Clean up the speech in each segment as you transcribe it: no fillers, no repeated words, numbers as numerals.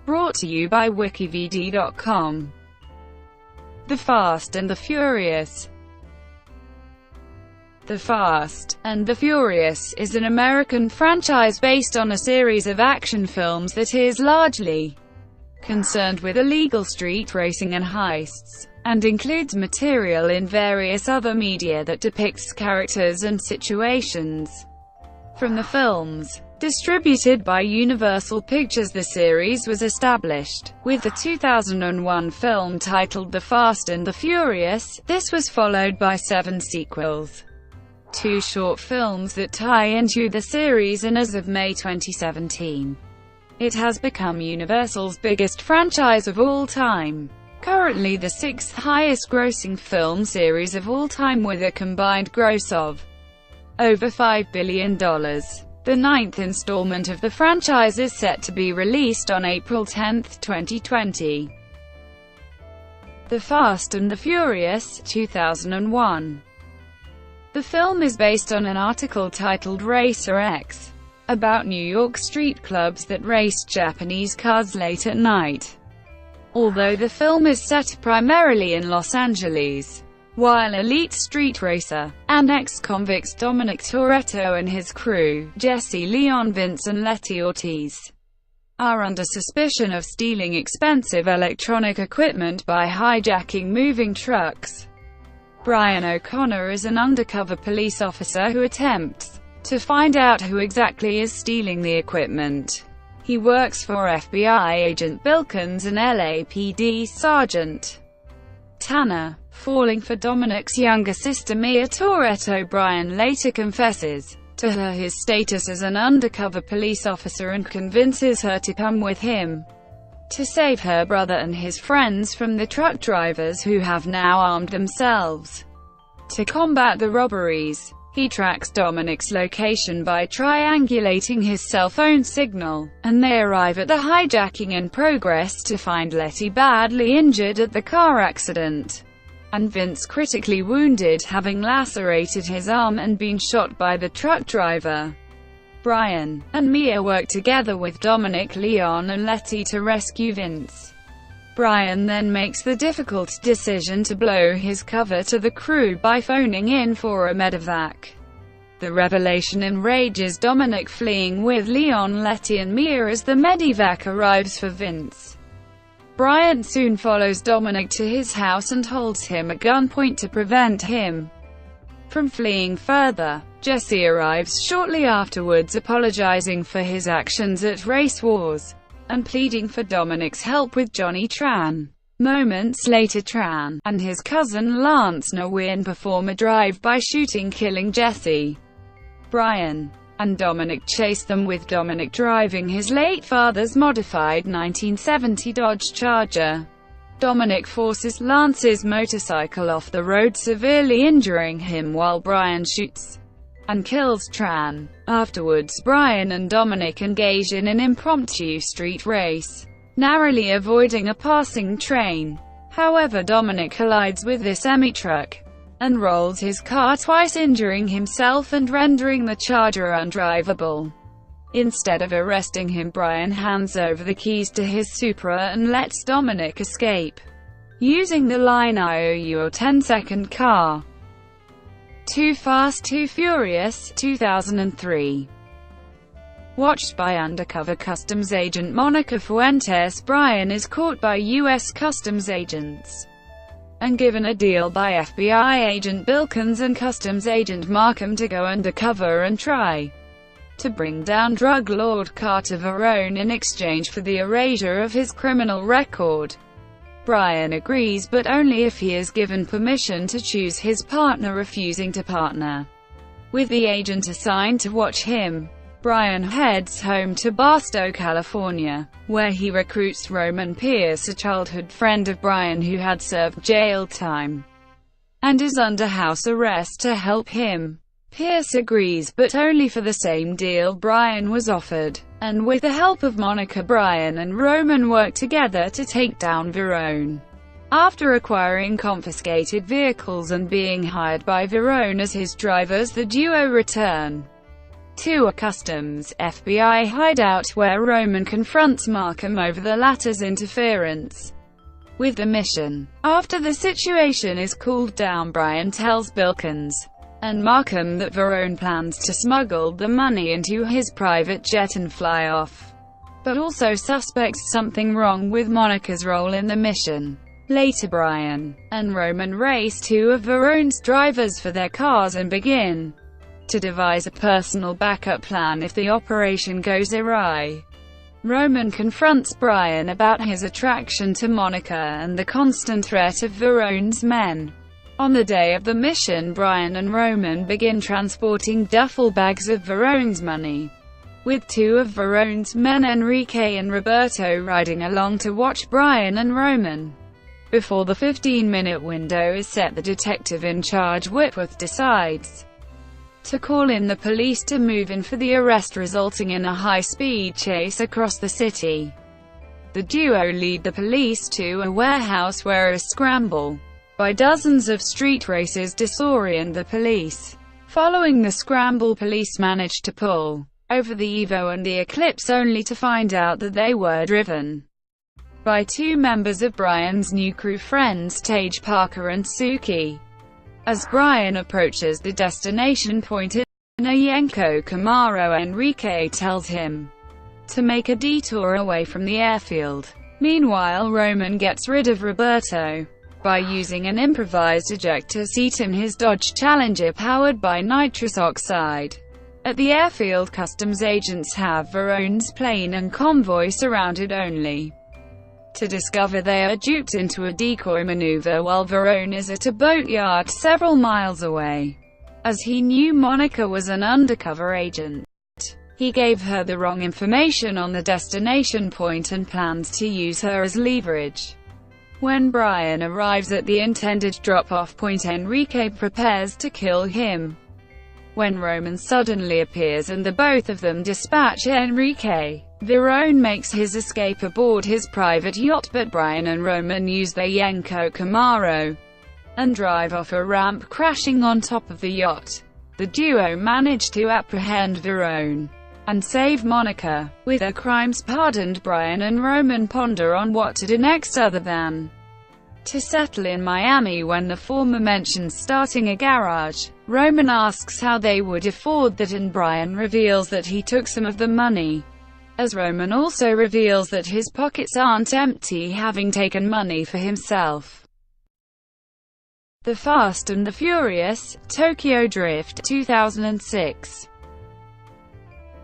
Brought to you by WikiVidi.com. The Fast and the Furious. The Fast and the Furious is an American franchise based on a series of action films that is largely concerned with illegal street racing and heists, and includes material in various other media that depicts characters and situations from the films. Distributed by Universal Pictures, the series was established with the 2001 film titled The Fast and the Furious. This was followed by 7 sequels, 2 short films that tie into the series, and as of May 2017, it has become Universal's biggest franchise of all time. Currently the 6th highest-grossing film series of all time, with a combined gross of over $5 billion. The 9th installment of the franchise is set to be released on April 10, 2020. The Fast and the Furious, 2001. The film is based on an article titled Racer X, about New York street clubs that race Japanese cars late at night. Although the film is set primarily in Los Angeles, while elite street racer and ex-convicts Dominic Toretto and his crew, Jesse, Leon, Vince and Letty Ortiz, are under suspicion of stealing expensive electronic equipment by hijacking moving trucks. Brian O'Connor is an undercover police officer who attempts to find out who exactly is stealing the equipment. He works for FBI agent Bilkins and LAPD Sergeant Tanner. Falling for Dominic's younger sister Mia Toretto, Brian later confesses to her his status as an undercover police officer and convinces her to come with him to save her brother and his friends from the truck drivers, who have now armed themselves to combat the robberies. He tracks Dominic's location by triangulating his cell phone signal, and they arrive at the hijacking and progress to find Letty badly injured at the car accident, and Vince critically wounded, having lacerated his arm and been shot by the truck driver. Brian and Mia work together with Dominic, Leon and Letty to rescue Vince. Brian then makes the difficult decision to blow his cover to the crew by phoning in for a medevac. The revelation enrages Dominic, fleeing with Leon, Letty and Mia as the medevac arrives for Vince. Brian soon follows Dominic to his house and holds him at gunpoint to prevent him from fleeing further. Jesse arrives shortly afterwards, apologizing for his actions at Race Wars and pleading for Dominic's help with Johnny Tran. Moments later, Tran and his cousin Lance Nguyen perform a drive-by shooting, killing Jesse. Brian and Dominic chase them, with Dominic driving his late father's modified 1970 Dodge Charger. Dominic forces Lance's motorcycle off the road, severely injuring him, while Brian shoots and kills Tran. Afterwards, Brian and Dominic engage in an impromptu street race, narrowly avoiding a passing train. However, Dominic collides with this semi-truck and rolls his car twice, injuring himself and rendering the Charger undrivable. Instead of arresting him, Brian hands over the keys to his Supra and lets Dominic escape, using the line "I owe you a 10-second car." Too Fast, Too Furious, 2003. Watched by undercover customs agent Monica Fuentes, Brian is caught by U.S. customs agents and given a deal by FBI agent Bilkins and customs agent Markham to go undercover and try to bring down drug lord Carter Verone in exchange for the erasure of his criminal record. Brian agrees, but only if he is given permission to choose his partner, refusing to partner with the agent assigned to watch him. Brian heads home to Barstow, California, where he recruits Roman Pierce, a childhood friend of Brian who had served jail time and is under house arrest, to help him. Pierce agrees, but only for the same deal Brian was offered, and with the help of Monica, Brian and Roman work together to take down Verone. After acquiring confiscated vehicles and being hired by Verone as his drivers, the duo return to a customs FBI hideout where Roman confronts Markham over the latter's interference with the mission. After the situation is cooled down, Brian tells Bilkins and Markham that Verone plans to smuggle the money into his private jet and fly off, but also suspects something wrong with Monica's role in the mission. Later, Brian and Roman race two of Verone's drivers for their cars and begin to devise a personal backup plan if the operation goes awry. Roman confronts Brian about his attraction to Monica and the constant threat of Verone's men. On the day of the mission, Brian and Roman begin transporting duffel bags of Verone's money, with two of Verone's men, Enrique and Roberto, riding along to watch Brian and Roman. Before the 15-minute window is set, the detective in charge, Whitworth, decides to call in the police to move in for the arrest, resulting in a high-speed chase across the city. The duo lead the police to a warehouse where a scramble by dozens of street racers disorient the police. Following the scramble, police manage to pull over the Evo and the Eclipse, only to find out that they were driven by two members of Brian's new crew friends, Tage Parker and Suki. As Brian approaches the destination point in a Yenko Camaro, Enrique tells him to make a detour away from the airfield. Meanwhile, Roman gets rid of Roberto by using an improvised ejector seat in his Dodge Challenger powered by nitrous oxide. At the airfield, customs agents have Verone's plane and convoy surrounded, only to discover they are duped into a decoy maneuver while Verone is at a boatyard several miles away. As he knew Monica was an undercover agent, he gave her the wrong information on the destination point and plans to use her as leverage. When Brian arrives at the intended drop-off point, Enrique prepares to kill him, when Roman suddenly appears and the both of them dispatch Enrique. Verone makes his escape aboard his private yacht, but Brian and Roman use their Yenko Camaro and drive off a ramp, crashing on top of the yacht. The duo manage to apprehend Verone and save Monica. With their crimes pardoned, Brian and Roman ponder on what to do next other than to settle in Miami. When the former mentions starting a garage, Roman asks how they would afford that, and Brian reveals that he took some of the money, as Roman also reveals that his pockets aren't empty, having taken money for himself. The Fast and the Furious, Tokyo Drift, 2006.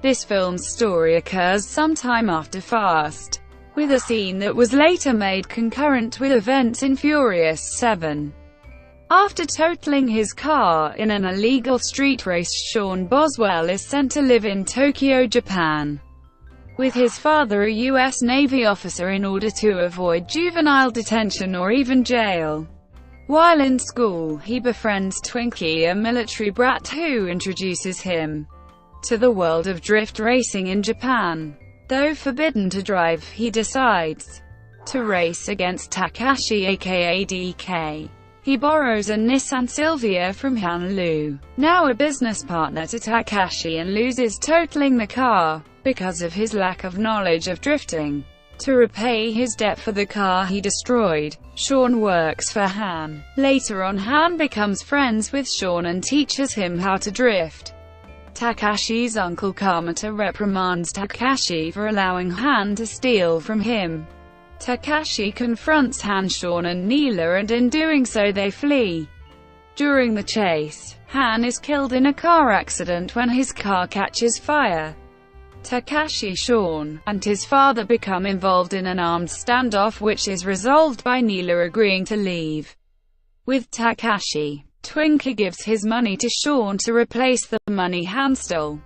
This film's story occurs sometime after Fast, with a scene that was later made concurrent with events in Furious 7. After totaling his car in an illegal street race, Sean Boswell is sent to live in Tokyo, Japan, with his father, a U.S. Navy officer, in order to avoid juvenile detention or even jail. While in school, he befriends Twinkie, a military brat who introduces him to the world of drift racing in Japan. Though forbidden to drive, he decides to race against Takashi, aka DK. He borrows a Nissan Silvia from Han Lu, now a business partner to Takashi, and loses totaling the car because of his lack of knowledge of drifting. To repay his debt for the car he destroyed, Sean works for Han. Later on, Han becomes friends with Sean and teaches him how to drift. Takashi's uncle Kamata reprimands Takashi for allowing Han to steal from him. Takashi confronts Han, Sean and Neela, and in doing so they flee. During the chase, Han is killed in a car accident when his car catches fire. Takashi, Sean, and his father become involved in an armed standoff, which is resolved by Neela agreeing to leave with Takashi. Twinkie gives his money to Sean to replace the money Han stole,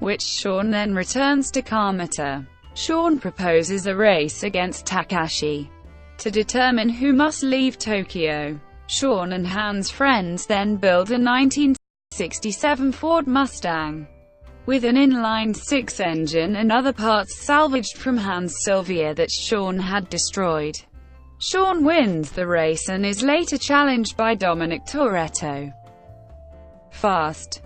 which Sean then returns to Kamata. Sean proposes a race against Takashi to determine who must leave Tokyo. Sean and Han's friends then build a 1967 Ford Mustang with an inline-six engine and other parts salvaged from Han's Silvia that Sean had destroyed. Sean wins the race and is later challenged by Dominic Toretto. Fast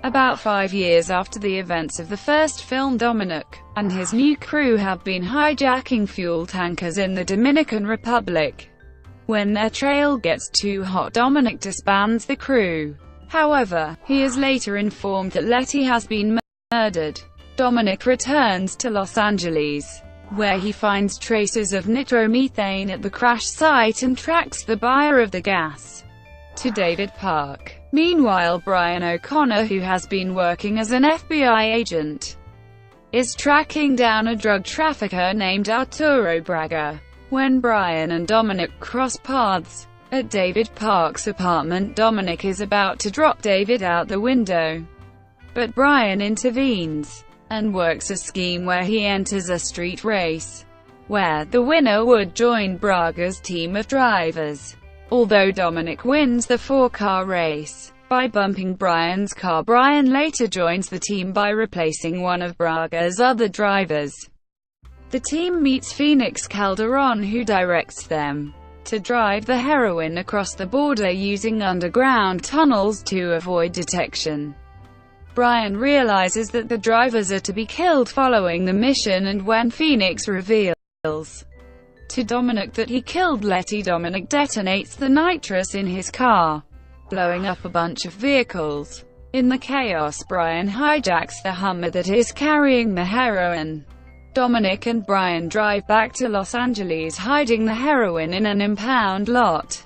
About 5 years after the events of the first film, Dominic and his new crew have been hijacking fuel tankers in the Dominican Republic. When their trail gets too hot, Dominic disbands the crew. However, he is later informed that Letty has been murdered. Dominic returns to Los Angeles, where he finds traces of nitromethane at the crash site and tracks the buyer of the gas to David Park. Meanwhile, Brian O'Connor, who has been working as an FBI agent, is tracking down a drug trafficker named Arturo Braga. When Brian and Dominic cross paths at David Park's apartment, Dominic is about to drop David out the window, but Brian intervenes and works a scheme where he enters a street race, where the winner would join Braga's team of drivers. Although Dominic wins the 4-car race by bumping Brian's car, Brian later joins the team by replacing one of Braga's other drivers. The team meets Phoenix Calderon, who directs them to drive the heroin across the border using underground tunnels to avoid detection. Brian realizes that the drivers are to be killed following the mission, and when Phoenix reveals to Dominic that he killed Letty, Dominic detonates the nitrous in his car, blowing up a bunch of vehicles. In the chaos, Brian hijacks the Hummer that is carrying the heroin. Dominic and Brian drive back to Los Angeles, hiding the heroin in an impound lot.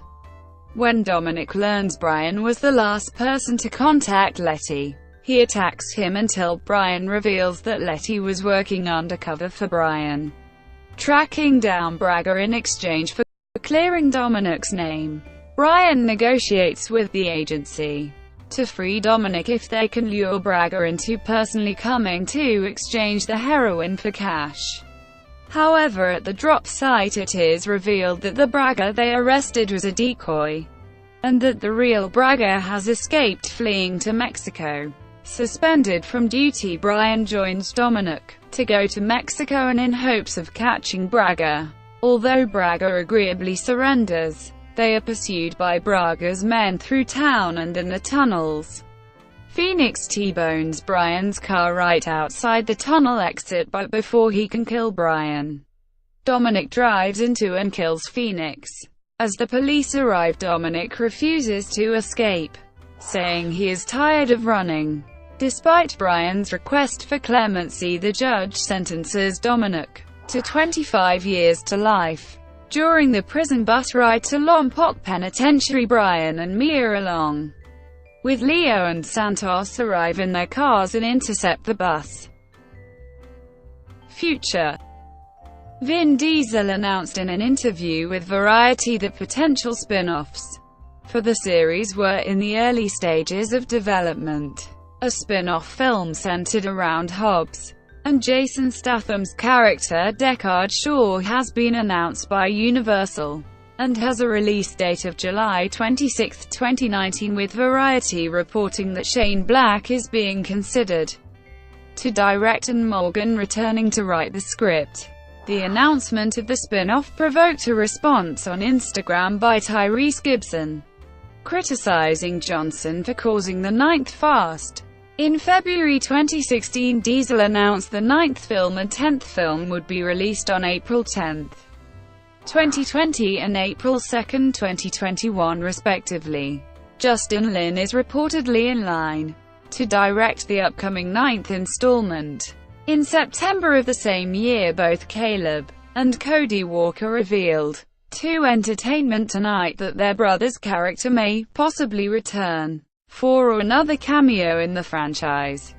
When Dominic learns Brian was the last person to contact Letty, he attacks him until Brian reveals that Letty was working undercover for Brian, tracking down Braga in exchange for clearing Dominic's name. Brian negotiates with the agency to free Dominic if they can lure Braga into personally coming to exchange the heroin for cash. However, at the drop site it is revealed that the Braga they arrested was a decoy, and that the real Braga has escaped, fleeing to Mexico. Suspended from duty, Brian joins Dominic to go to Mexico and in hopes of catching Braga. Although Braga agreeably surrenders, they are pursued by Braga's men through town and in the tunnels. Phoenix T-bones Brian's car right outside the tunnel exit, but before he can kill Brian, Dominic drives into and kills Phoenix. As the police arrive, Dominic refuses to escape, saying he is tired of running. Despite Brian's request for clemency, the judge sentences Dominic to 25 years to life. During the prison bus ride to Lompoc Penitentiary, Brian and Mia, along with Leo and Santos, arrive in their cars and intercept the bus. Future. Vin Diesel announced in an interview with Variety that potential spin-offs for the series were in the early stages of development. A spin-off film centered around Hobbs and Jason Statham's character Deckard Shaw has been announced by Universal, and has a release date of July 26, 2019, with Variety reporting that Shane Black is being considered to direct and Morgan returning to write the script. The announcement of the spin-off provoked a response on Instagram by Tyrese Gibson, criticizing Johnson for causing the ninth fast. In February 2016, Diesel announced the ninth film and 10th film would be released on April 10, 2020 and April 2, 2021 respectively. Justin Lin is reportedly in line to direct the upcoming ninth installment. In September of the same year, both Caleb and Cody Walker revealed to Entertainment Tonight that their brother's character may possibly return for another cameo in the franchise.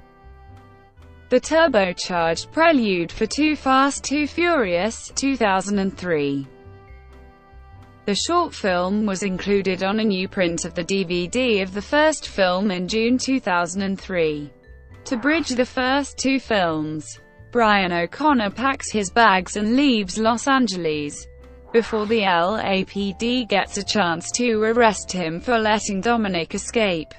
The turbocharged Prelude for Too Fast, Too Furious, 2003. The short film was included on a new print of the DVD of the first film in June 2003. To bridge the first two films, Brian O'Connor packs his bags and leaves Los Angeles before the LAPD gets a chance to arrest him for letting Dominic escape.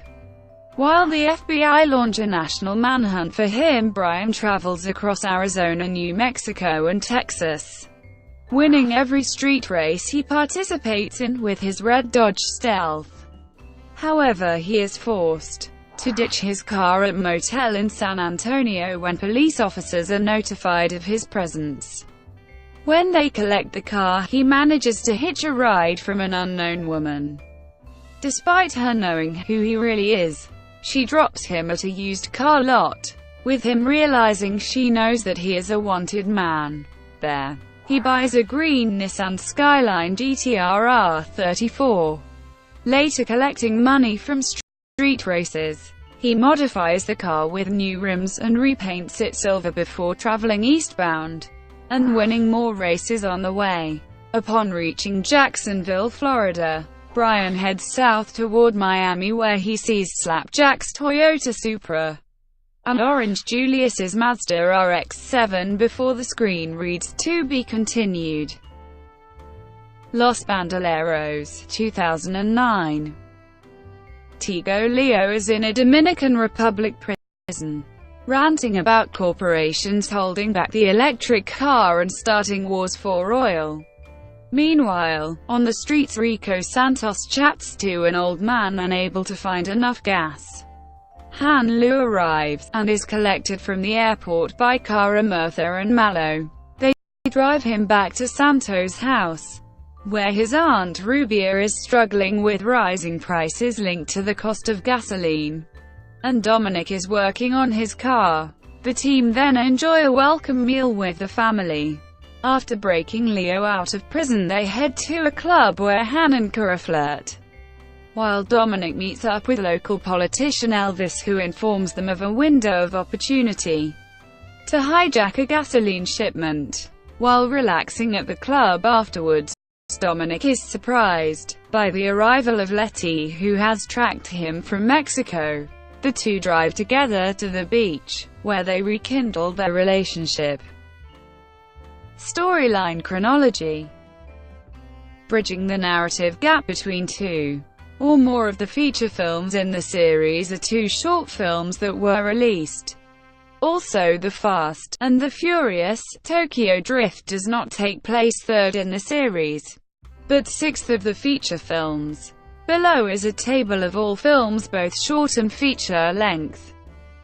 While the FBI launch a national manhunt for him, Brian travels across Arizona, New Mexico, and Texas, winning every street race he participates in with his red Dodge Stealth. However, he is forced to ditch his car at a motel in San Antonio when police officers are notified of his presence. When they collect the car, he manages to hitch a ride from an unknown woman. Despite her knowing who he really is, she drops him at a used car lot, with him realizing she knows that he is a wanted man. There, he buys a green Nissan Skyline GTR R34. Later collecting money from street races, he modifies the car with new rims and repaints it silver before traveling eastbound and winning more races on the way. Upon reaching Jacksonville, Florida, Brian heads south toward Miami where he sees Slapjack's Toyota Supra and Orange Julius's Mazda RX-7 before the screen reads, "To be continued." Los Bandoleros, 2009. Tigo Leo is in a Dominican Republic prison, ranting about corporations holding back the electric car and starting wars for oil. Meanwhile, on the streets Rico Santos chats to an old man unable to find enough gas. Han Lu arrives, and is collected from the airport by Cara Murtha and Malo. They drive him back to Santos' house, where his aunt Rubia is struggling with rising prices linked to the cost of gasoline, and Dominic is working on his car. The team then enjoy a welcome meal with the family. After breaking Leo out of prison, they head to a club where Han and Cara flirt, while Dominic meets up with local politician Elvis, who informs them of a window of opportunity to hijack a gasoline shipment. While relaxing at the club afterwards, Dominic is surprised by the arrival of Letty, who has tracked him from Mexico. The two drive together to the beach, where they rekindle their relationship. Storyline chronology. Bridging the narrative gap between two or more of the feature films in the series are two short films that were released. Also, The Fast and the Furious Tokyo Drift does not take place third in the series, but sixth of the feature films. Below is a table of all films, both short and feature length,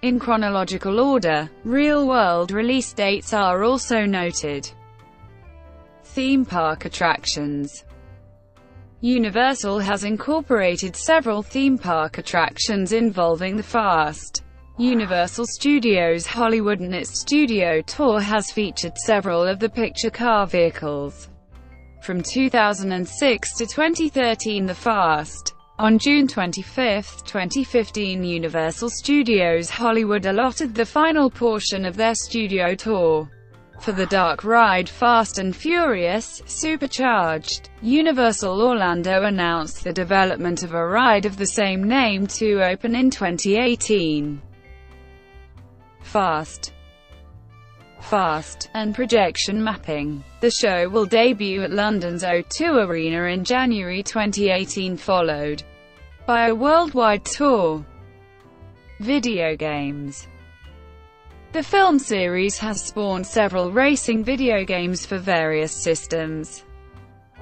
in chronological order. Real-world release dates are also noted. Theme park attractions. Universal has incorporated several theme park attractions involving The Fast. Universal Studios Hollywood and its studio tour has featured several of the picture car vehicles. From 2006 to 2013, The Fast. On June 25, 2015, Universal Studios Hollywood allotted the final portion of their studio tour for the dark ride Fast and Furious Supercharged. Universal Orlando announced the development of a ride of the same name to open in 2018. Fast and projection mapping. The show will debut at London's O2 Arena in January 2018, followed by a worldwide tour. Video games. The film series has spawned several racing video games for various systems.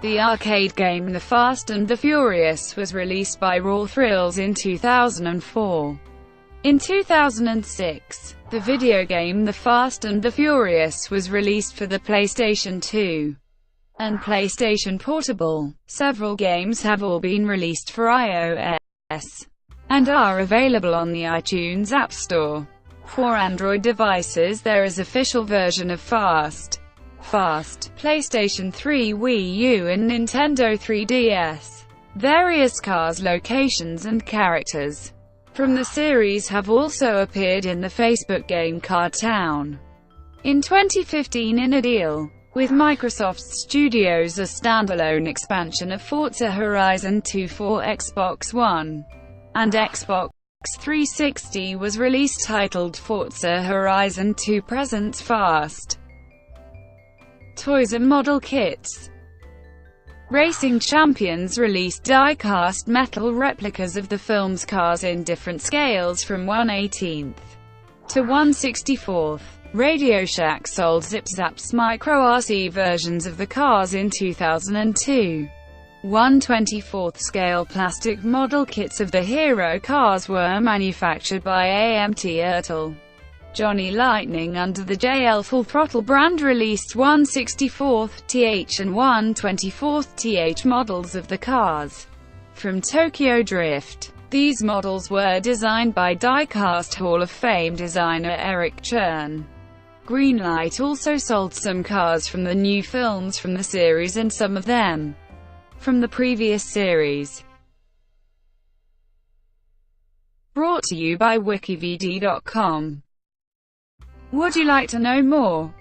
The arcade game The Fast and the Furious was released by Raw Thrills in 2004. In 2006, the video game The Fast and the Furious was released for the PlayStation 2 and PlayStation Portable. Several games have all been released for iOS and are available on the iTunes App Store. For Android devices, there is official version of Fast, PlayStation 3, Wii U and Nintendo 3DS. Various cars, locations and characters from the series have also appeared in the Facebook game Car Town. In 2015, in a deal with Microsoft Studios, a standalone expansion of Forza Horizon 2 for Xbox One and Xbox 360 was released, titled Forza Horizon 2 Presents Fast. Toys and model kits. Racing Champions released die-cast metal replicas of the film's cars in different scales from 1/18 to 1/64. Radio Shack sold Zip Zap's micro RC versions of the cars in 2002. 1/24 scale plastic model kits of the hero cars were manufactured by AMT Ertl. Johnny Lightning under the JL Full Throttle brand released 1/64th and 1/24th models of the cars from Tokyo Drift. These models were designed by die-cast Hall of Fame designer Eric Chern. Greenlight also sold some cars from the new films from the series and some of them from the previous series. Brought to you by WikiVidi.com. Would you like to know more?